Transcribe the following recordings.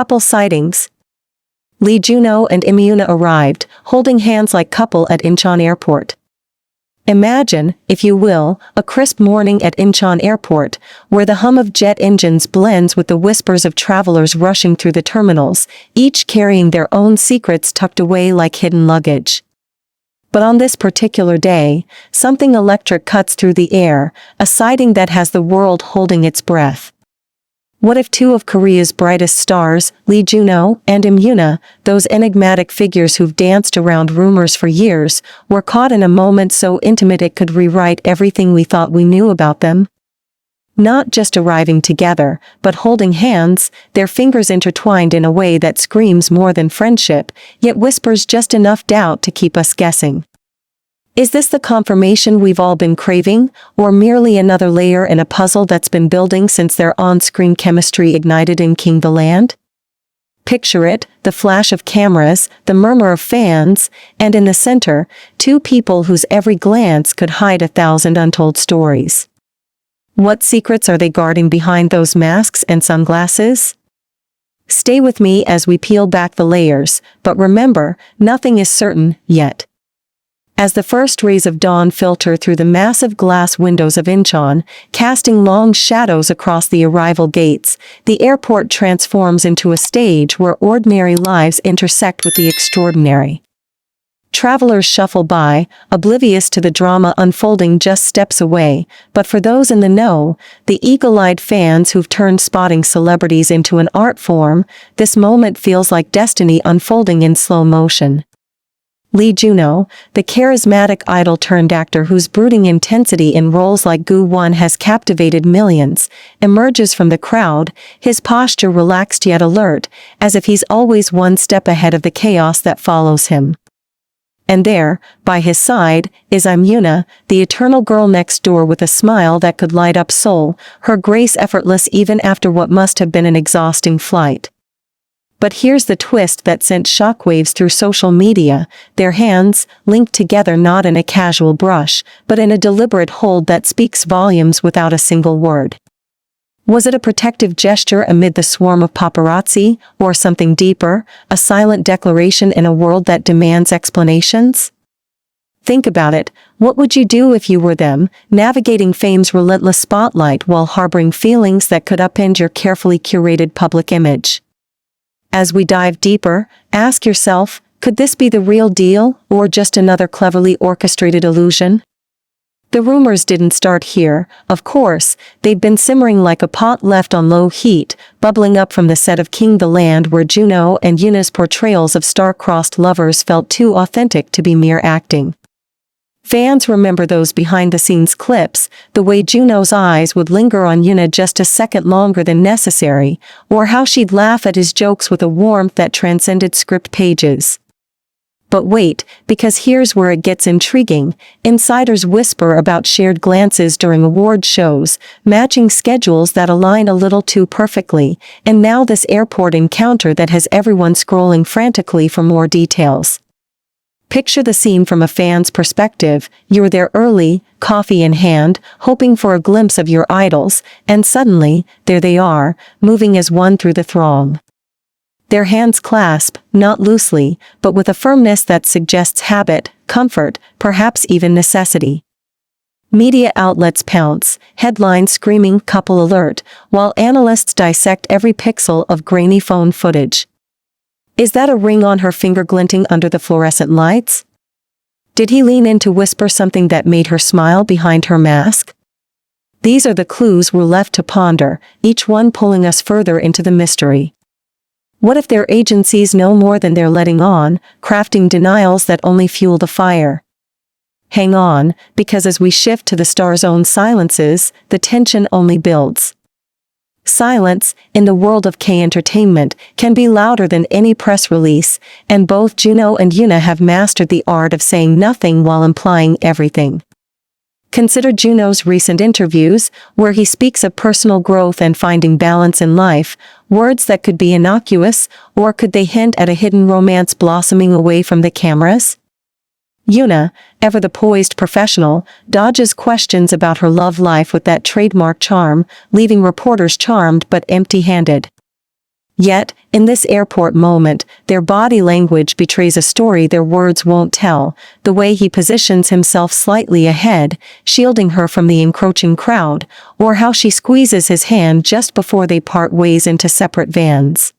Couple sightings. Junho and Im Yoona arrived, holding hands like couple at Incheon Airport. Imagine, if you will, a crisp morning at Incheon Airport, where the hum of jet engines blends with the whispers of travelers rushing through the terminals, each carrying their own secrets tucked away like hidden luggage. But on this particular day, something electric cuts through the air, a sighting that has the world holding its breath. What if two of Korea's brightest stars, Junho and Im Yoona, those enigmatic figures who've danced around rumors for years, were caught in a moment so intimate it could rewrite everything we thought we knew about them? Not just arriving together, but holding hands, their fingers intertwined in a way that screams more than friendship, yet whispers just enough doubt to keep us guessing. Is this the confirmation we've all been craving, or merely another layer in a puzzle that's been building since their on-screen chemistry ignited in King the Land? Picture it, the flash of cameras, the murmur of fans, and in the center, two people whose every glance could hide 1,000 untold stories. What secrets are they guarding behind those masks and sunglasses? Stay with me as we peel back the layers, but remember, nothing is certain yet. As the first rays of dawn filter through the massive glass windows of Incheon, casting long shadows across the arrival gates, the airport transforms into a stage where ordinary lives intersect with the extraordinary. Travelers shuffle by, oblivious to the drama unfolding just steps away, but for those in the know, the eagle-eyed fans who've turned spotting celebrities into an art form, this moment feels like destiny unfolding in slow motion. Junho, the charismatic idol-turned-actor whose brooding intensity in roles like Gu-won has captivated millions, emerges from the crowd, his posture relaxed yet alert, as if he's always one step ahead of the chaos that follows him. And there, by his side, is Im Yoona, the eternal girl next door with a smile that could light up soul, her grace effortless even after what must have been an exhausting flight. But here's the twist that sent shockwaves through social media, their hands, linked together not in a casual brush, but in a deliberate hold that speaks volumes without a single word. Was it a protective gesture amid the swarm of paparazzi, or something deeper, a silent declaration in a world that demands explanations? Think about it, what would you do if you were them, navigating fame's relentless spotlight while harboring feelings that could upend your carefully curated public image? As we dive deeper, ask yourself, could this be the real deal, or just another cleverly orchestrated illusion? The rumors didn't start here, of course, they'd been simmering like a pot left on low heat, bubbling up from the set of King the Land where Junho and Yoona's portrayals of star-crossed lovers felt too authentic to be mere acting. Fans remember those behind-the-scenes clips, the way Junho's eyes would linger on Yoona just a second longer than necessary, or how she'd laugh at his jokes with a warmth that transcended script pages. But wait, because here's where it gets intriguing. Insiders whisper about shared glances during award shows, matching schedules that align a little too perfectly, and now this airport encounter that has everyone scrolling frantically for more details. Picture the scene from a fan's perspective. You're there early, coffee in hand, hoping for a glimpse of your idols, and suddenly, there they are, moving as one through the throng. Their hands clasp, not loosely, but with a firmness that suggests habit, comfort, perhaps even necessity. Media outlets pounce, headlines screaming couple alert, while analysts dissect every pixel of grainy phone footage. Is that a ring on her finger glinting under the fluorescent lights? Did he lean in to whisper something that made her smile behind her mask? These are the clues we're left to ponder, each one pulling us further into the mystery. What if their agencies know more than they're letting on, crafting denials that only fuel the fire? Hang on, because as we shift to the star's own silences, the tension only builds. Silence, in the world of K-entertainment, can be louder than any press release, and both Junho and Yoona have mastered the art of saying nothing while implying everything. Consider Junho's recent interviews, where he speaks of personal growth and finding balance in life, words that could be innocuous, or could they hint at a hidden romance blossoming away from the cameras? Yoona, ever the poised professional, dodges questions about her love life with that trademark charm, leaving reporters charmed but empty-handed. Yet, In this airport moment, their body language betrays a story their words won't tell, the way he positions himself slightly ahead, shielding her from the encroaching crowd, or how she squeezes his hand just before they part ways into separate vans.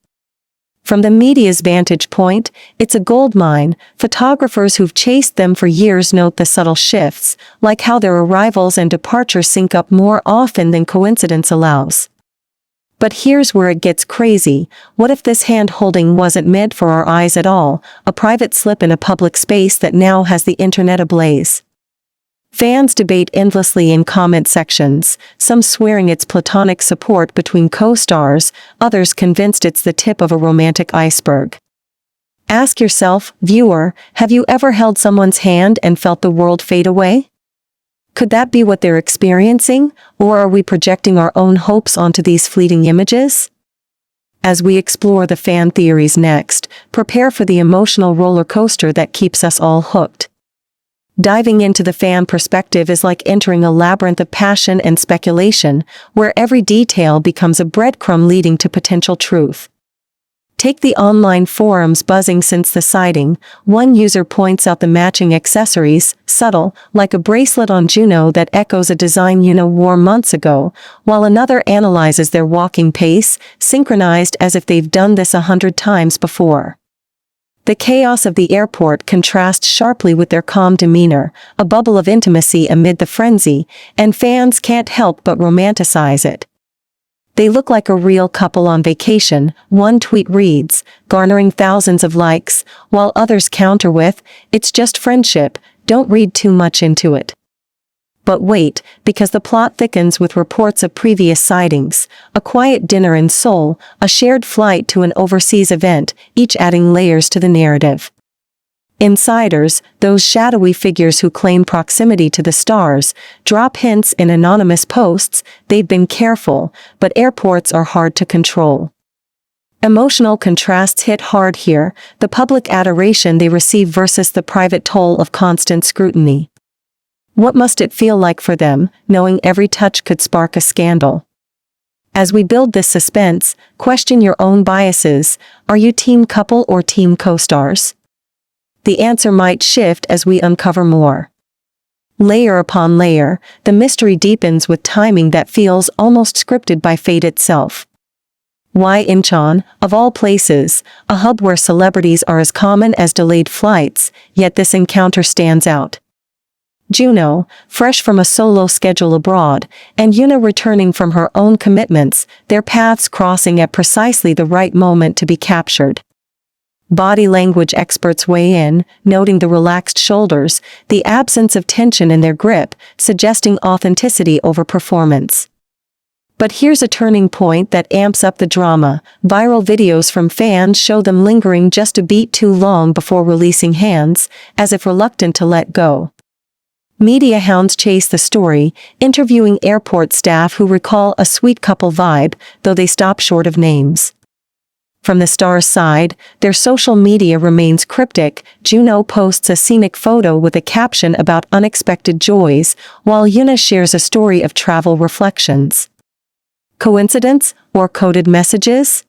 From the media's vantage point, it's a goldmine. Photographers who've chased them for years note the subtle shifts, like how their arrivals and departures sync up more often than coincidence allows. But here's where it gets crazy. What if this hand-holding wasn't meant for our eyes at all, a private slip in a public space that now has the internet ablaze? Fans debate endlessly in comment sections, some swearing it's platonic support between co-stars, others convinced it's the tip of a romantic iceberg. Ask yourself, viewer, have you ever held someone's hand and felt the world fade away? Could that be what they're experiencing, or are we projecting our own hopes onto these fleeting images? As we explore the fan theories next, prepare for the emotional roller coaster that keeps us all hooked. Diving into the fan perspective is like entering a labyrinth of passion and speculation, where every detail becomes a breadcrumb leading to potential truth. Take the online forums buzzing since the sighting. One user points out the matching accessories, subtle, like a bracelet on Junho that echoes a design Yoona wore months ago, while another analyzes their walking pace, synchronized as if they've done this 100 times before. The chaos of the airport contrasts sharply with their calm demeanor, a bubble of intimacy amid the frenzy, and fans can't help but romanticize it. They look like a real couple on vacation, one tweet reads, garnering thousands of likes, while others counter with, it's just friendship, don't read too much into it. But wait, because the plot thickens with reports of previous sightings, a quiet dinner in Seoul, a shared flight to an overseas event, each adding layers to the narrative. Insiders, those shadowy figures who claim proximity to the stars, drop hints in anonymous posts. They've been careful, but airports are hard to control. Emotional contrasts hit hard here, the public adoration they receive versus the private toll of constant scrutiny. What must it feel like for them, knowing every touch could spark a scandal? As we build this suspense, question your own biases. Are you team couple or team co-stars? The answer might shift as we uncover more. Layer upon layer, the mystery deepens with timing that feels almost scripted by fate itself. Why Incheon, of all places, a hub where celebrities are as common as delayed flights, yet this encounter stands out. Junho, fresh from a solo schedule abroad, and Yoona returning from her own commitments, their paths crossing at precisely the right moment to be captured. Body language experts weigh in, noting the relaxed shoulders, the absence of tension in their grip, suggesting authenticity over performance. But here's a turning point that amps up the drama. Viral videos from fans show them lingering just a beat too long before releasing hands, as if reluctant to let go. Media hounds chase the story, interviewing airport staff who recall a sweet couple vibe, though they stop short of names. From the stars' side, their social media remains cryptic. Junho posts a scenic photo with a caption about unexpected joys, while Yoona shares a story of travel reflections. Coincidence, or coded messages?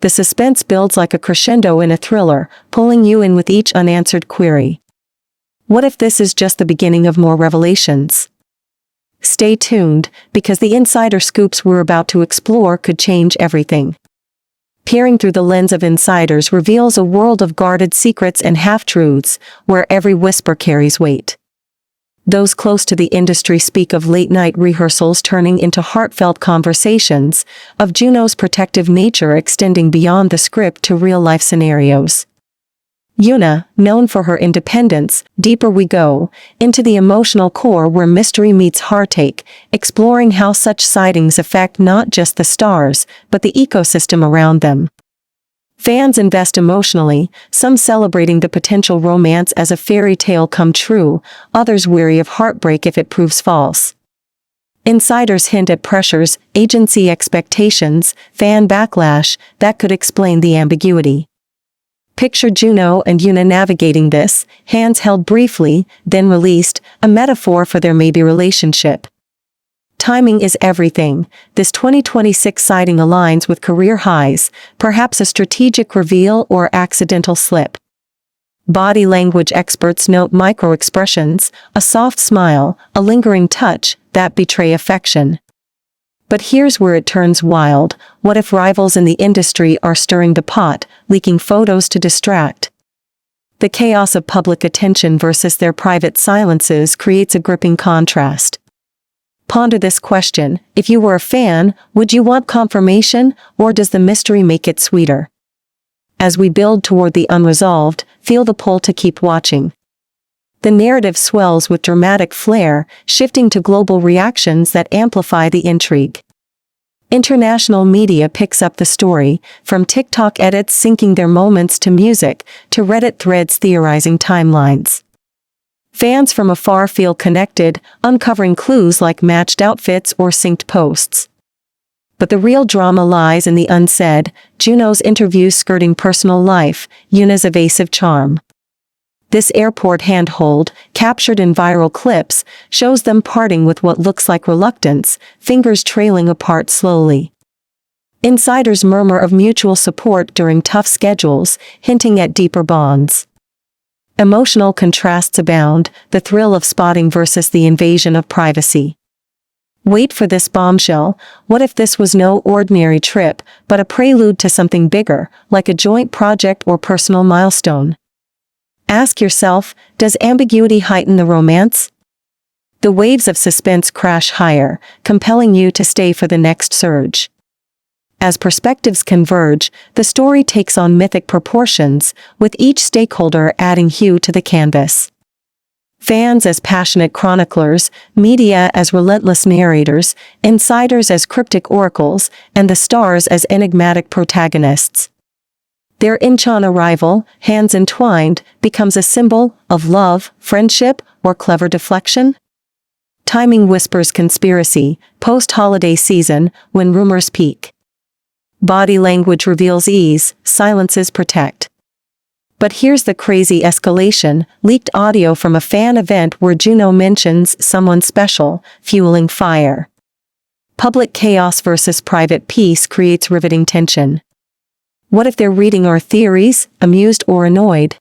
The suspense builds like a crescendo in a thriller, pulling you in with each unanswered query. What if this is just the beginning of more revelations? Stay tuned, because the insider scoops we're about to explore could change everything. Peering through the lens of insiders reveals a world of guarded secrets and half-truths, where every whisper carries weight. Those close to the industry speak of late-night rehearsals turning into heartfelt conversations, of Junho's protective nature extending beyond the script to real-life scenarios. Yoona, known for her independence, deeper we go, into the emotional core where mystery meets heartache, exploring how such sightings affect not just the stars, but the ecosystem around them. Fans invest emotionally, some celebrating the potential romance as a fairy tale come true, others weary of heartbreak if it proves false. Insiders hint at pressures, agency expectations, fan backlash, that could explain the ambiguity. Picture Junho and Yoona navigating this, hands held briefly, then released, a metaphor for their maybe relationship. Timing is everything. This 2026 sighting aligns with career highs, perhaps a strategic reveal or accidental slip. Body language experts note micro-expressions, a soft smile, a lingering touch, that betray affection. But here's where it turns wild. What if rivals in the industry are stirring the pot, leaking photos to distract? The chaos of public attention versus their private silences creates a gripping contrast. Ponder this question: if you were a fan, would you want confirmation, or does the mystery make it sweeter? As we build toward the unresolved, feel the pull to keep watching. The narrative swells with dramatic flair, shifting to global reactions that amplify the intrigue. International media picks up the story, from TikTok edits syncing their moments to music, to Reddit threads theorizing timelines. Fans from afar feel connected, uncovering clues like matched outfits or synced posts. But the real drama lies in the unsaid: Junho's interviews skirting personal life, Yoona's evasive charm. This airport handhold, captured in viral clips, shows them parting with what looks like reluctance, fingers trailing apart slowly. Insiders murmur of mutual support during tough schedules, hinting at deeper bonds. Emotional contrasts abound, the thrill of spotting versus the invasion of privacy. Wait for this bombshell. What if this was no ordinary trip, but a prelude to something bigger, like a joint project or personal milestone? Ask yourself, does ambiguity heighten the romance? The waves of suspense crash higher, compelling you to stay for the next surge. As perspectives converge, the story takes on mythic proportions, with each stakeholder adding hue to the canvas. Fans as passionate chroniclers, media as relentless narrators, insiders as cryptic oracles, and the stars as enigmatic protagonists. Their Incheon arrival, hands entwined, becomes a symbol of love, friendship, or clever deflection? Timing whispers conspiracy, post-holiday season, when rumors peak. Body language reveals ease, silences protect. But here's the crazy escalation: leaked audio from a fan event where Junho mentions someone special, fueling fire. Public chaos versus private peace creates riveting tension. What if they're reading our theories, amused or annoyed?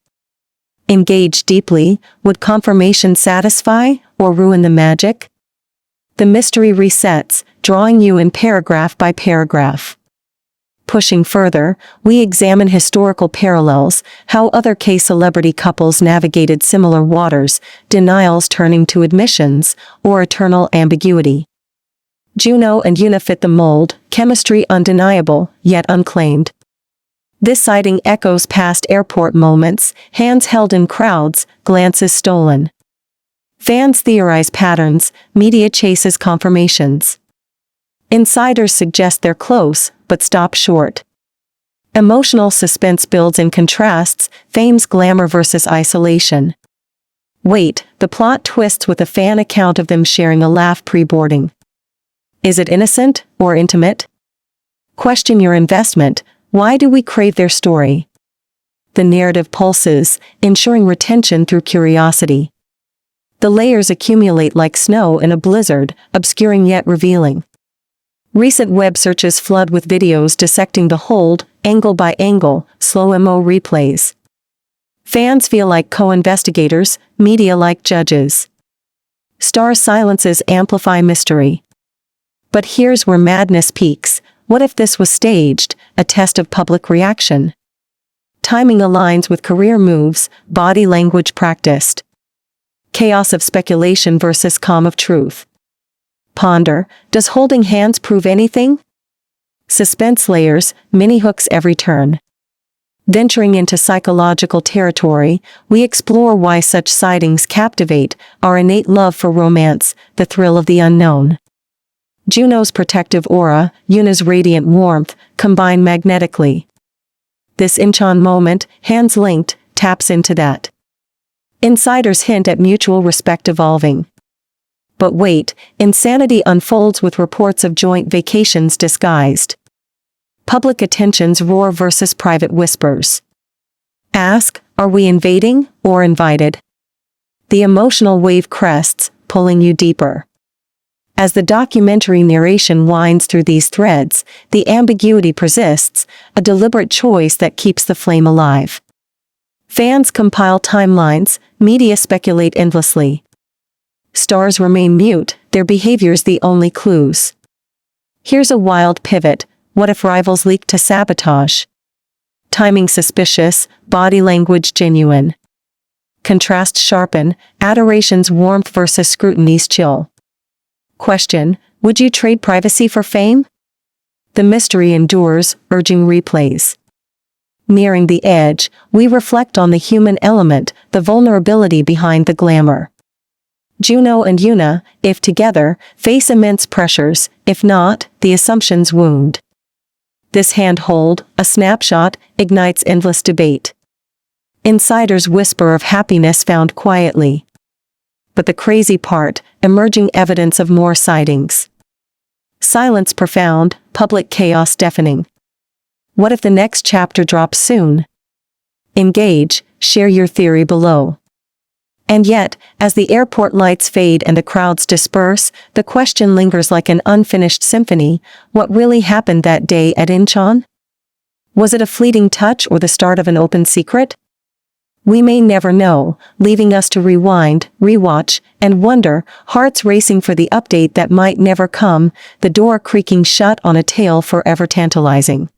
Engage deeply. Would confirmation satisfy, or ruin the magic? The mystery resets, drawing you in paragraph by paragraph. Pushing further, we examine historical parallels, how other K-celebrity couples navigated similar waters, denials turning to admissions, or eternal ambiguity. Junho and Imyoona fit the mold, chemistry undeniable, yet unclaimed. This sighting echoes past airport moments, hands held in crowds, glances stolen. Fans theorize patterns, media chases confirmations. Insiders suggest they're close, but stop short. Emotional suspense builds in contrasts, fame's glamour versus isolation. Wait, the plot twists with a fan account of them sharing a laugh pre-boarding. Is it innocent, or intimate? Question your investment. Why do we crave their story? The narrative pulses, ensuring retention through curiosity. The layers accumulate like snow in a blizzard, obscuring yet revealing. Recent web searches flood with videos dissecting the hold, angle by angle, slow-mo replays. Fans feel like co-investigators, media like judges. Star silences amplify mystery. But here's where madness peaks. What if this was staged, a test of public reaction? Timing aligns with career moves, body language practiced. Chaos of speculation versus calm of truth. Ponder, does holding hands prove anything? Suspense layers, mini hooks every turn. Venturing into psychological territory, we explore why such sightings captivate, our innate love for romance, the thrill of the unknown. Junho's protective aura, Yoona's radiant warmth, combine magnetically. This Incheon moment, hands linked, taps into that. Insiders hint at mutual respect evolving. But wait, insanity unfolds with reports of joint vacations disguised. Public attentions roar versus private whispers. Ask, are we invading, or invited? The emotional wave crests, pulling you deeper. As the documentary narration winds through these threads, the ambiguity persists, a deliberate choice that keeps the flame alive. Fans compile timelines, media speculate endlessly. Stars remain mute, their behaviors the only clues. Here's a wild pivot: what if rivals leak to sabotage? Timing suspicious, body language genuine. Contrasts sharpen, adoration's warmth versus scrutiny's chill. Question: would you trade privacy for fame? The mystery endures, urging replays. Nearing the edge, we reflect on the human element, the vulnerability behind the glamour. Junho and Imyoona, if together, face immense pressures; if not, the assumptions wound. This handhold, a snapshot, ignites endless debate. Insiders whisper of happiness found quietly. But the crazy part, emerging evidence of more sightings. Silence profound, public chaos deafening. What if the next chapter drops soon? Engage, share your theory below. And yet, as the airport lights fade and the crowds disperse, the question lingers like an unfinished symphony: what really happened that day at Incheon? Was it a fleeting touch or the start of an open secret? We may never know, leaving us to rewind, rewatch, and wonder, hearts racing for the update that might never come, the door creaking shut on a tale forever tantalizing.